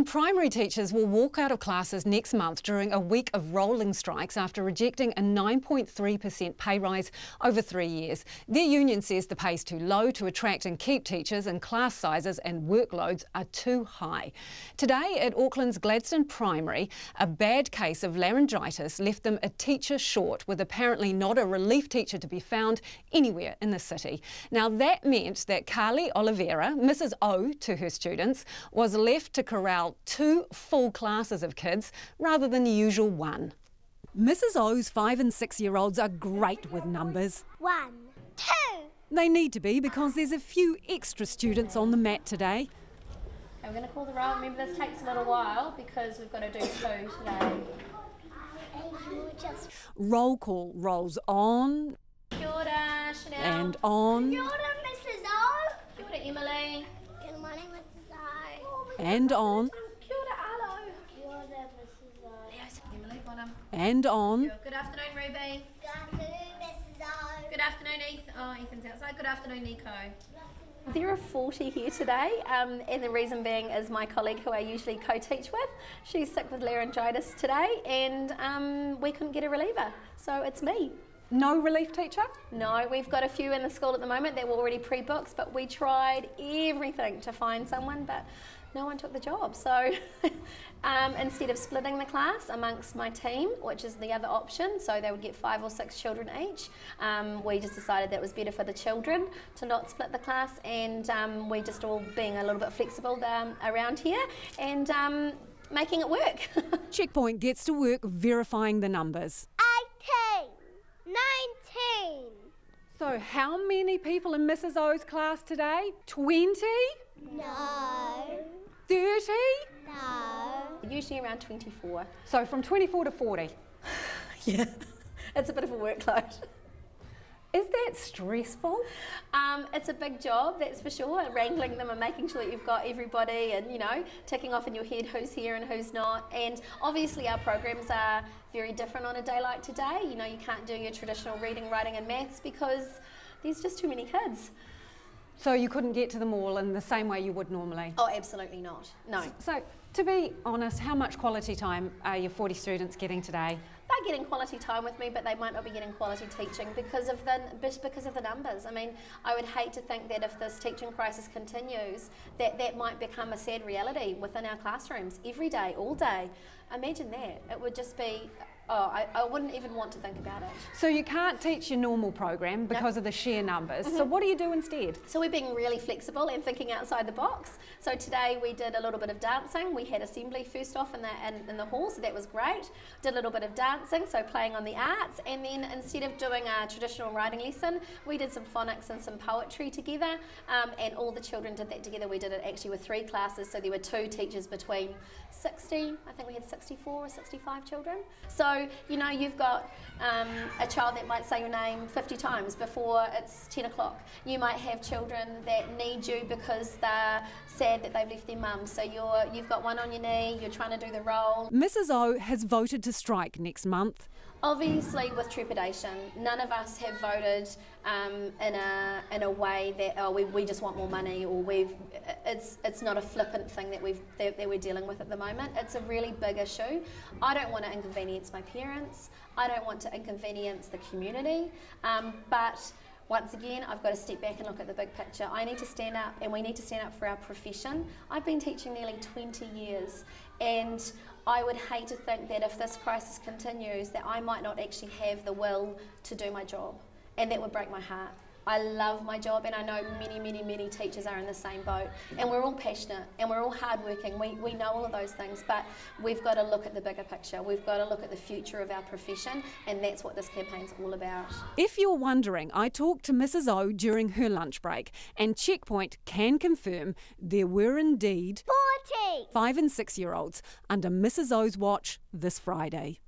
Gladstone primary teachers will walk out of classes next month during a week of rolling strikes after rejecting a 9.3% pay rise over 3 years. Their union says the pay is too low to attract and keep teachers, and class sizes and workloads are too high. Today at Auckland's Gladstone Primary, a bad case of laryngitis left them a teacher short, with apparently not a relief teacher to be found anywhere in the city. Now that meant that Carly Oliveira, Mrs O to her students, was left to corral 2 full classes of kids rather than the usual one. Mrs O's 5 and 6-year-olds are great with numbers. 1, 2. They need to be because there's a few extra students on the mat today. Okay, we're going to call the roll. Remember, this takes a little while because we've got to do 2 today. Roll call rolls on. Kia ora, Chanel. And on. Kia ora, Mrs O. Kia ora, Emily. Good morning, Mrs O. And on. Kia ora, Arlo. Kia ora, Mrs O. Emily, bottom. And on. Good afternoon, Ruby. Good afternoon, Mrs O. Good afternoon, Ethan. Oh, Ethan's outside. Good afternoon, Nico. There are 40 here today, and the reason being is my colleague who I usually co-teach with, she's sick with laryngitis today, and we couldn't get a reliever, so it's me. No relief teacher? No, we've got a few in the school at the moment that were already pre-booked, but we tried everything to find someone, but no one took the job. So instead of splitting the class amongst my team, which is the other option, so they would get 5 or 6 children each, we just decided that it was better for the children to not split the class, and we just all being a little bit flexible around here and making it work. Checkpoint gets to work verifying the numbers. 18, 19. So how many people in Mrs O's class today? 20? No. 30? No. Usually around 24. So from 24 to 40. Yeah, it's a bit of a workload. Is that stressful? It's a big job, that's for sure, wrangling them and making sure that you've got everybody and, you know, ticking off in your head who's here and who's not. And obviously our programs are very different on a day like today. You know, you can't do your traditional reading, writing and maths because there's just too many kids. So you couldn't get to them all in the same way you would normally? Oh, absolutely not, no. So, to be honest, how much quality time are your 40 students getting today? They're getting quality time with me, but they might not be getting quality teaching because of the numbers. I mean, I would hate to think that if this teaching crisis continues, that might become a sad reality within our classrooms every day, all day. Imagine that. It would just be, I wouldn't even want to think about it. So you can't teach your normal program because of the sheer numbers. So what do you do instead? So we're being really flexible and thinking outside the box. So today we did a little bit of dancing. We had assembly first off in the hall, so that was great. Did a little bit of dancing, so playing on the arts, and then instead of doing a traditional writing lesson, we did some phonics and some poetry together, and all the children did that together. We did it actually with 3 classes, so there were 2 teachers between 60, I think we had 64 or 65 children. So, you know, you've got a child that might say your name 50 times before it's 10 o'clock. You might have children that need you because they're sad that they've left their mum. So you've got one on your knee, you're trying to do the role. Mrs O has voted to strike next month. Obviously with trepidation. None of us have voted in a way that we just want more money, or it's not a flippant thing that we're dealing with at the moment. It's a really big issue. I don't want to inconvenience my parents. I don't want to inconvenience the community, but once again, I've got to step back and look at the big picture. I need to stand up, and we need to stand up for our profession. I've been teaching nearly 20 years, and I would hate to think that if this crisis continues, that I might not actually have the will to do my job, and that would break my heart. I love my job, and I know many, many, many teachers are in the same boat, and we're all passionate and we're all hardworking. We know all of those things, but we've got to look at the bigger picture. We've got to look at the future of our profession, and that's what this campaign's all about. If you're wondering, I talked to Mrs O during her lunch break, and Checkpoint can confirm there were indeed 40. 5 and 6-year-olds under Mrs O's watch this Friday.